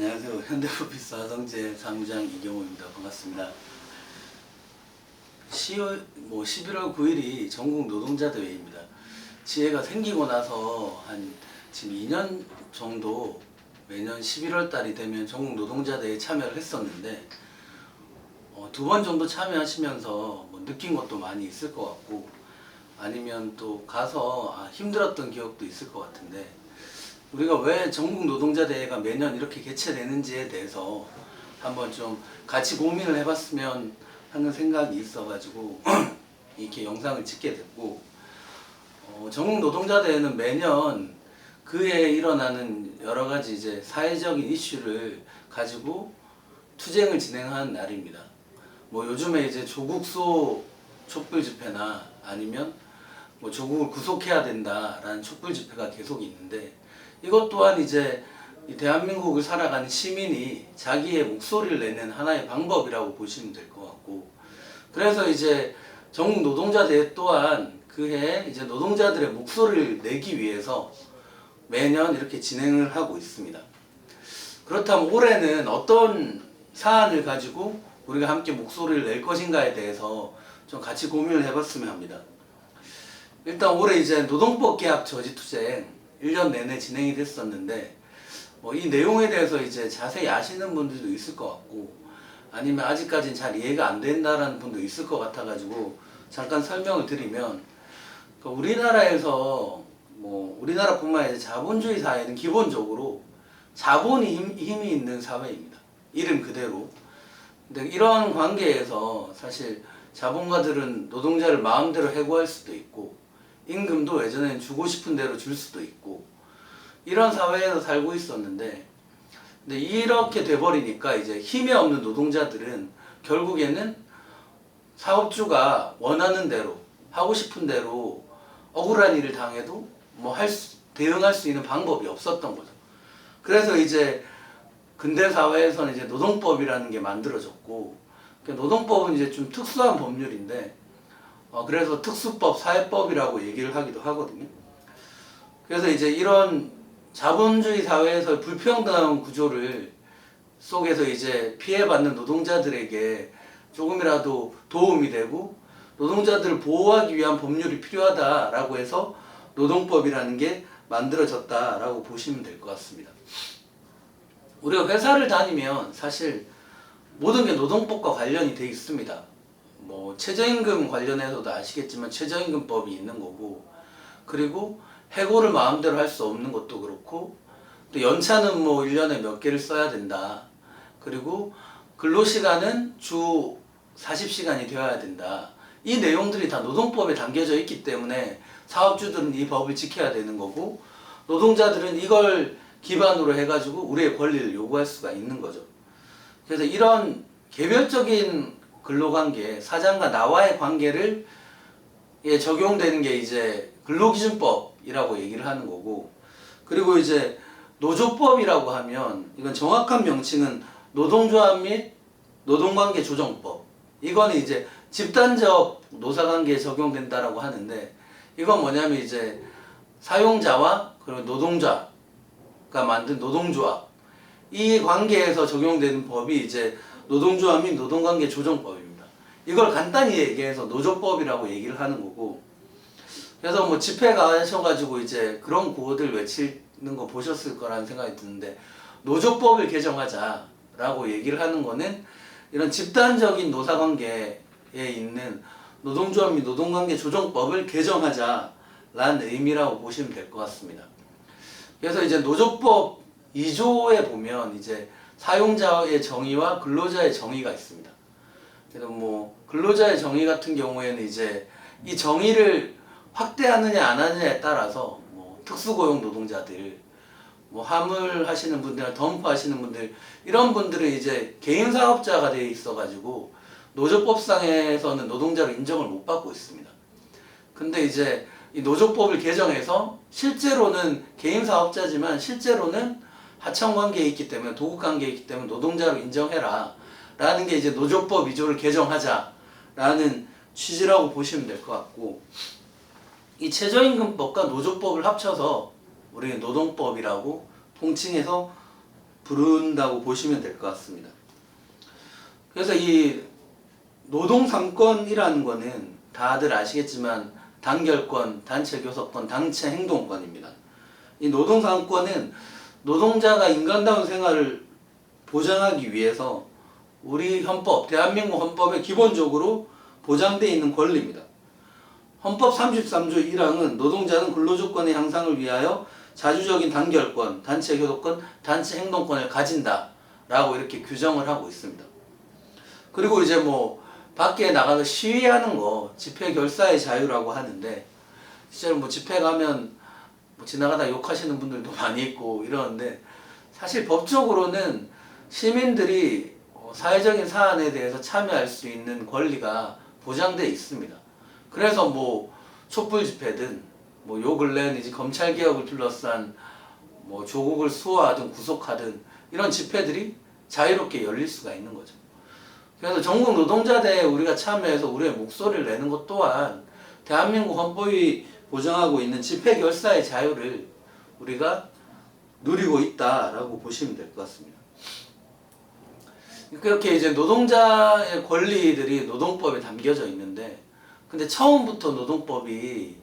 안녕하세요. 현대오피스 화성재 사무장 이경호입니다. 반갑습니다. 11월 9일이 전국 노동자 대회입니다. 지회가 생기고 나서 한 지금 2년 정도 매년 11월 달이 되면 전국 노동자 대회에 참여를 했었는데 두 번 정도 참여하시면서 뭐 느낀 것도 많이 있을 것 같고 아니면 또 가서 힘들었던 기억도 있을 것 같은데 우리가 왜 전국 노동자 대회가 매년 이렇게 개최되는지에 대해서 한번 좀 같이 고민을 해봤으면 하는 생각이 있어가지고 이렇게 영상을 찍게 됐고 전국 노동자 대회는 매년 그해 일어나는 여러 가지 이제 사회적인 이슈를 가지고 투쟁을 진행하는 날입니다. 뭐 요즘에 이제 조국소 촛불 집회나 아니면 뭐 조국을 구속해야 된다라는 촛불 집회가 계속 있는데 이것 또한 이제 이 대한민국을 살아가는 시민이 자기의 목소리를 내는 하나의 방법이라고 보시면 될 것 같고 그래서 이제 전국 노동자 대회 또한 그해 이제 노동자들의 목소리를 내기 위해서 매년 이렇게 진행을 하고 있습니다. 그렇다면 올해는 어떤 사안을 가지고 우리가 함께 목소리를 낼 것인가에 대해서 좀 같이 고민을 해봤으면 합니다. 일단 올해 이제 노동법 개혁 저지투쟁 1년 내내 진행이 됐었는데 이 내용에 대해서 이제 자세히 아시는 분들도 있을 것 같고 아니면 아직까지는 잘 이해가 안 된다라는 분도 있을 것 같아가지고 잠깐 설명을 드리면 우리나라에서 우리나라뿐만 아니라 자본주의 사회는 기본적으로 자본이 힘이 있는 사회입니다. 이름 그대로. 근데 이러한 관계에서 사실 자본가들은 노동자를 마음대로 해고할 수도 있고 임금도 예전에는 주고 싶은 대로 줄 수도 있고 이런 사회에서 살고 있었는데 근데 이렇게 돼버리니까 이제 힘이 없는 노동자들은 결국에는 사업주가 원하는 대로 하고 싶은 대로 억울한 일을 당해도 대응할 수 있는 방법이 없었던 거죠. 그래서 이제 근대 사회에서는 이제 노동법이라는 게 만들어졌고 노동법은 이제 좀 특수한 법률인데 그래서 특수법, 사회법이라고 얘기를 하기도 하거든요. 그래서 이제 이런 자본주의 사회에서 불평등한 구조를 속에서 이제 피해받는 노동자들에게 조금이라도 도움이 되고 노동자들을 보호하기 위한 법률이 필요하다라고 해서 노동법이라는 게 만들어졌다라고 보시면 될 것 같습니다. 우리가 회사를 다니면 사실 모든 게 노동법과 관련이 돼 있습니다. 최저임금 관련해서도 아시겠지만 최저임금법이 있는 거고 그리고 해고를 마음대로 할 수 없는 것도 그렇고 또 연차는 1년에 몇 개를 써야 된다. 그리고 근로시간은 주 40시간이 되어야 된다. 이 내용들이 다 노동법에 담겨져 있기 때문에 사업주들은 이 법을 지켜야 되는 거고 노동자들은 이걸 기반으로 해가지고 우리의 권리를 요구할 수가 있는 거죠. 그래서 이런 개별적인 근로관계, 사장과 나와의 관계를 적용되는 게 이제 근로기준법이라고 얘기를 하는 거고 그리고 이제 노조법이라고 하면 이건 정확한 명칭은 노동조합 및 노동관계 조정법 이거는 이제 집단적 노사관계에 적용된다라고 하는데 이건 뭐냐면 이제 사용자와 그리고 노동자가 만든 노동조합 이 관계에서 적용되는 법이 이제 노동조합 및 노동관계 조정법입니다. 이걸 간단히 얘기해서 노조법이라고 얘기를 하는 거고 그래서 집회 가셔가지고 이제 그런 구호들 외치는 거 보셨을 거라는 생각이 드는데 노조법을 개정하자라고 얘기를 하는 거는 이런 집단적인 노사관계에 있는 노동조합 및 노동관계 조정법을 개정하자라는 의미라고 보시면 될 것 같습니다. 그래서 이제 노조법 2조에 보면 이제 사용자의 정의와 근로자의 정의가 있습니다. 그래서 근로자의 정의 같은 경우에는 이제 이 정의를 확대하느냐 안 하느냐에 따라서 특수고용 노동자들, 화물 하시는 분들, 덤프 하시는 분들 이런 분들은 이제 개인 사업자가 되어 있어가지고 노조법상에서는 노동자로 인정을 못 받고 있습니다. 근데 이제 이 노조법을 개정해서 실제로는 개인 사업자지만 실제로는 하청관계에 있기 때문에 도급관계에 있기 때문에 노동자로 인정해라 라는 게 이제 노조법 2조를 개정하자 라는 취지라고 보시면 될 것 같고 이 최저임금법과 노조법을 합쳐서 우리는 노동법이라고 통칭해서 부른다고 보시면 될 것 같습니다. 그래서 이 노동삼권이라는 거는 다들 아시겠지만 단결권, 단체 교섭권, 단체 행동권입니다. 이 노동삼권은 노동자가 인간다운 생활을 보장하기 위해서 우리 헌법, 대한민국 헌법에 기본적으로 보장되어 있는 권리입니다. 헌법 33조 1항은 노동자는 근로조건의 향상을 위하여 자주적인 단결권, 단체 교섭권, 단체 행동권을 가진다 라고 이렇게 규정을 하고 있습니다. 그리고 이제 뭐 밖에 나가서 시위하는 거 집회 결사의 자유라고 하는데 실제로 뭐 집회 가면 뭐 지나가다 욕하시는 분들도 많이 있고 이러는데 사실 법적으로는 시민들이 사회적인 사안에 대해서 참여할 수 있는 권리가 보장되어 있습니다. 그래서 뭐 촛불 집회든 뭐 요 근래는 이제 검찰 개혁을 둘러싼 뭐 조국을 수호하든 구속하든 이런 집회들이 자유롭게 열릴 수가 있는 거죠. 그래서 전국 노동자대에 우리가 참여해서 우리의 목소리를 내는 것 또한 대한민국 헌법이 보장하고 있는 집회 결사의 자유를 우리가 누리고 있다라고 보시면 될 것 같습니다. 그렇게 이제 노동자의 권리들이 노동법에 담겨져 있는데, 근데 처음부터 노동법이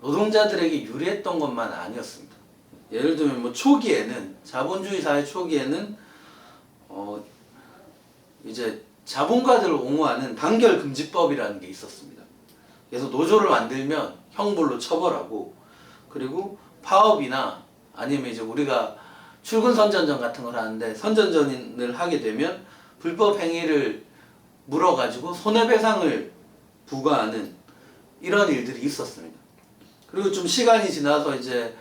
노동자들에게 유리했던 것만 아니었습니다. 예를 들면 뭐 초기에는 자본주의 사회 초기에는 이제 자본가들을 옹호하는 단결금지법이라는 게 있었습니다. 그래서 노조를 만들면 형벌로 처벌하고, 그리고 파업이나 아니면 이제 우리가 출근 선전전 같은 걸 하는데 선전전을 하게 되면 불법 행위를 물어가지고 손해배상을 부과하는 이런 일들이 있었습니다. 그리고 좀 시간이 지나서 이제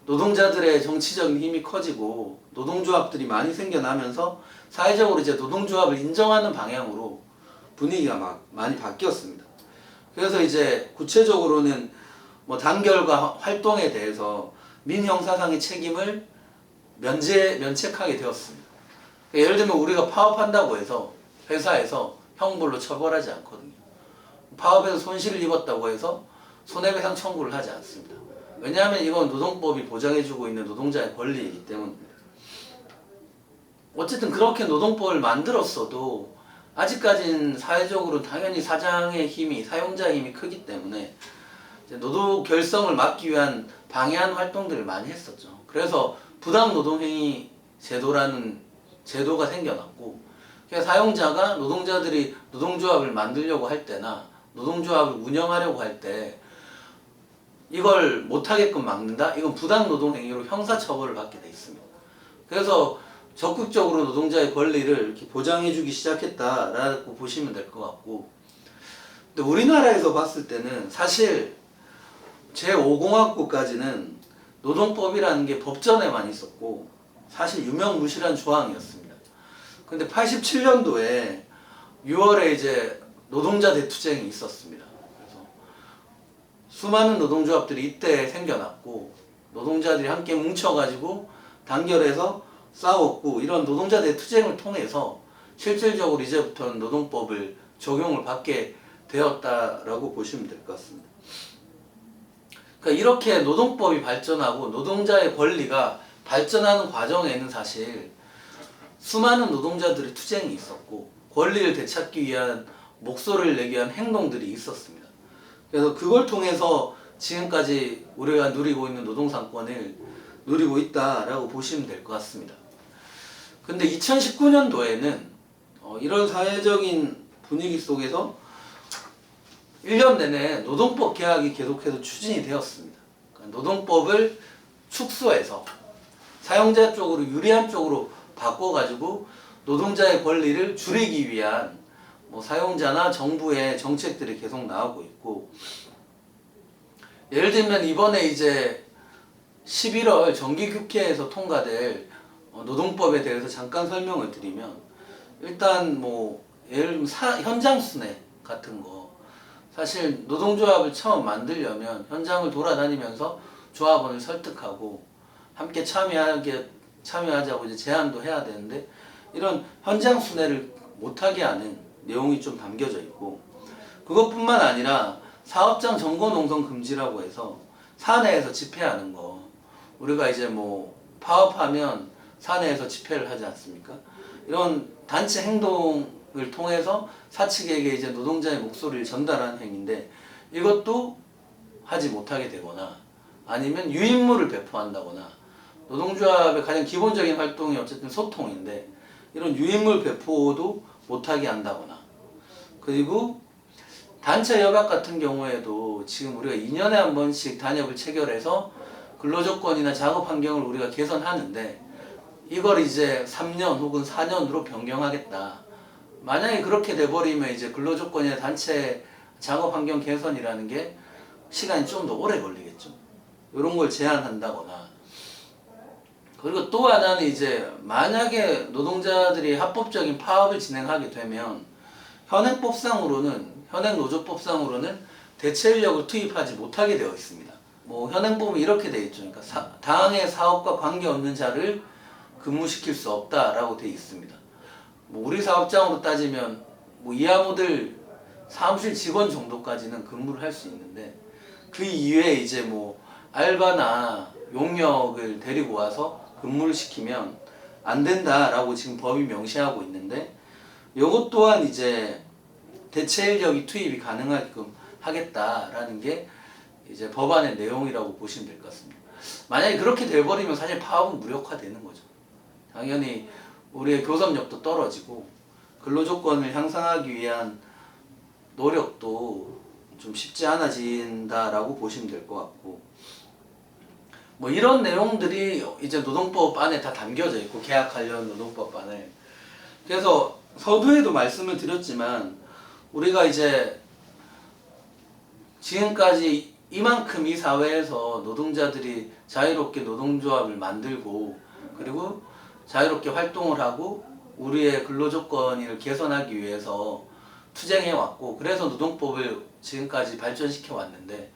노동자들의 정치적인 힘이 커지고 노동조합들이 많이 생겨나면서 사회적으로 이제 노동조합을 인정하는 방향으로 분위기가 막 많이 바뀌었습니다. 그래서 이제 구체적으로는 뭐 단결과 활동에 대해서 민형사상의 책임을 면책하게 되었습니다. 예를 들면 우리가 파업한다고 해서 회사에서 형벌로 처벌하지 않거든요. 파업에서 손실을 입었다고 해서 손해배상 청구를 하지 않습니다. 왜냐하면 이건 노동법이 보장해주고 있는 노동자의 권리이기 때문입니다. 어쨌든 그렇게 노동법을 만들었어도 아직까지는 사회적으로 당연히 사장의 힘이, 사용자의 힘이 크기 때문에 노동 결성을 막기 위한 방해하는 활동들을 많이 했었죠. 그래서 부당노동행위 제도라는 제도가 생겨났고, 그래서 사용자가 노동자들이 노동조합을 만들려고 할 때나 노동조합을 운영하려고 할 때 이걸 못하게끔 막는다? 이건 부당노동행위로 형사처벌을 받게 돼 있습니다. 그래서 적극적으로 노동자의 권리를 이렇게 보장해주기 시작했다라고 보시면 될 것 같고, 근데 우리나라에서 봤을 때는 사실 제5공화국까지는 노동법이라는 게 법전에만 있었고 사실 유명무실한 조항이었습니다. 근데 87년도에 6월에 이제 노동자 대투쟁이 있었습니다. 그래서 수많은 노동조합들이 이때 생겨났고 노동자들이 함께 뭉쳐가지고 단결해서 싸웠고, 이런 노동자 대투쟁을 통해서 실질적으로 이제부터는 노동법을 적용을 받게 되었다라고 보시면 될 것 같습니다. 그러니까 이렇게 노동법이 발전하고 노동자의 권리가 발전하는 과정에는 사실 수많은 노동자들의 투쟁이 있었고 권리를 되찾기 위한 목소리를 내기 위한 행동들이 있었습니다. 그래서 그걸 통해서 지금까지 우리가 누리고 있는 노동상권을 누리고 있다라고 보시면 될 것 같습니다. 근데 2019년도에는 이런 사회적인 분위기 속에서 1년 내내 노동법 개혁이 계속해서 추진이 되었습니다. 그러니까 노동법을 축소해서 사용자 쪽으로 유리한 쪽으로 바꿔가지고 노동자의 권리를 줄이기 위한 뭐 사용자나 정부의 정책들이 계속 나오고 있고, 예를 들면 이번에 이제 11월 정기국회에서 통과될 노동법에 대해서 잠깐 설명을 드리면, 일단 뭐 예를 들면 현장 순회 같은 거, 사실 노동조합을 처음 만들려면 현장을 돌아다니면서 조합원을 설득하고 함께 참여하자고 이제 제안도 해야 되는데, 이런 현장 순회를 못하게 하는 내용이 좀 담겨져 있고, 그것뿐만 아니라 사업장 점거 농성 금지라고 해서 사내에서 집회하는 거, 우리가 이제 뭐 파업하면 사내에서 집회를 하지 않습니까? 이런 단체 행동을 통해서 사측에게 이제 노동자의 목소리를 전달하는 행위인데 이것도 하지 못하게 되거나 아니면 유인물을 배포한다거나 노동조합의 가장 기본적인 활동이 어쨌든 소통인데 이런 유인물 배포도 못하게 한다거나 그리고 단체 협약 같은 경우에도 지금 우리가 2년에 한 번씩 단협을 체결해서 근로조건이나 작업 환경을 우리가 개선하는데 이걸 이제 3년 혹은 4년으로 변경하겠다. 만약에 그렇게 돼버리면 이제 근로조건이나 단체 작업 환경 개선이라는 게 시간이 좀 더 오래 걸리겠죠. 이런 걸 제한한다거나 그리고 또 하나는 이제 만약에 노동자들이 합법적인 파업을 진행하게 되면 현행노조법상으로는 대체 인력을 투입하지 못하게 되어 있습니다. 뭐 현행법은 이렇게 되어 있죠. 그러니까 당의 사업과 관계없는 자를 근무시킬 수 없다라고 되어 있습니다. 뭐 우리 사업장으로 따지면 뭐 이하모델 사무실 직원 정도까지는 근무를 할 수 있는데 그 이외에 이제 뭐 알바나 용역을 데리고 와서 근무를 시키면 안 된다라고 지금 법이 명시하고 있는데 이것 또한 이제 대체 인력이 투입이 가능하게끔 하겠다라는 게 이제 법안의 내용이라고 보시면 될 것 같습니다. 만약에 그렇게 돼버리면 사실 파업은 무력화되는 거죠. 당연히 우리의 교섭력도 떨어지고 근로조건을 향상하기 위한 노력도 좀 쉽지 않아진다라고 보시면 될 것 같고 뭐 이런 내용들이 이제 노동법 안에 다 담겨져 있고 계약 관련 노동법 안에 그래서 서두에도 말씀을 드렸지만 우리가 이제 지금까지 이만큼 이 사회에서 노동자들이 자유롭게 노동조합을 만들고 그리고 자유롭게 활동을 하고 우리의 근로조건을 개선하기 위해서 투쟁해 왔고 그래서 노동법을 지금까지 발전시켜 왔는데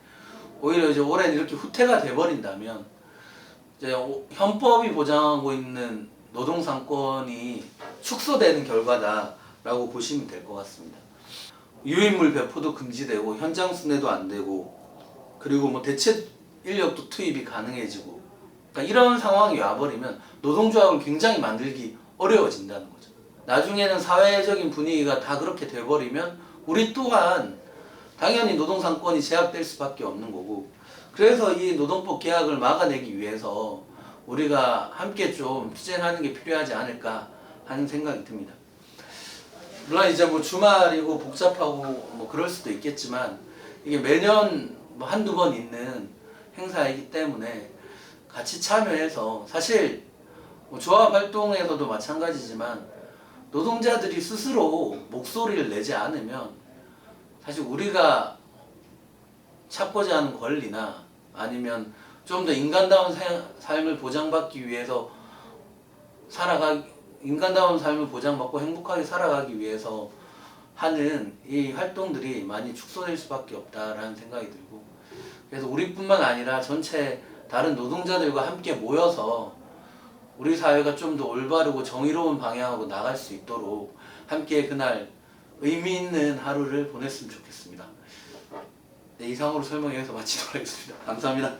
오히려 이제 올해는 이렇게 후퇴가 돼버린다면 이제 헌법이 보장하고 있는 노동상권이 축소되는 결과다라고 보시면 될 것 같습니다. 유인물 배포도 금지되고 현장 순회도 안 되고 그리고 뭐 대체 인력도 투입이 가능해지고 그러니까 이런 상황이 와버리면 노동조합을 굉장히 만들기 어려워진다는 거죠. 나중에는 사회적인 분위기가 다 그렇게 돼버리면 우리 또한 당연히 노동상권이 제약될 수밖에 없는 거고 그래서 이 노동법 개혁을 막아내기 위해서 우리가 함께 좀 투쟁하는 게 필요하지 않을까 하는 생각이 듭니다. 물론 이제 뭐 주말이고 복잡하고 뭐 그럴 수도 있겠지만 이게 매년 뭐 한두 번 있는 행사이기 때문에 같이 참여해서 사실 뭐 조합 활동에서도 마찬가지지만 노동자들이 스스로 목소리를 내지 않으면 사실 우리가 찾고자 하는 권리나 아니면 좀 더 인간다운 삶을 보장받기 위해서 인간다운 삶을 보장받고 행복하게 살아가기 위해서 하는 이 활동들이 많이 축소될 수밖에 없다라는 생각이 들고 그래서 우리뿐만 아니라 전체 다른 노동자들과 함께 모여서 우리 사회가 좀 더 올바르고 정의로운 방향으로 나갈 수 있도록 함께 그날 의미 있는 하루를 보냈으면 좋겠습니다. 네, 이상으로 설명해서 마치도록 하겠습니다. 감사합니다.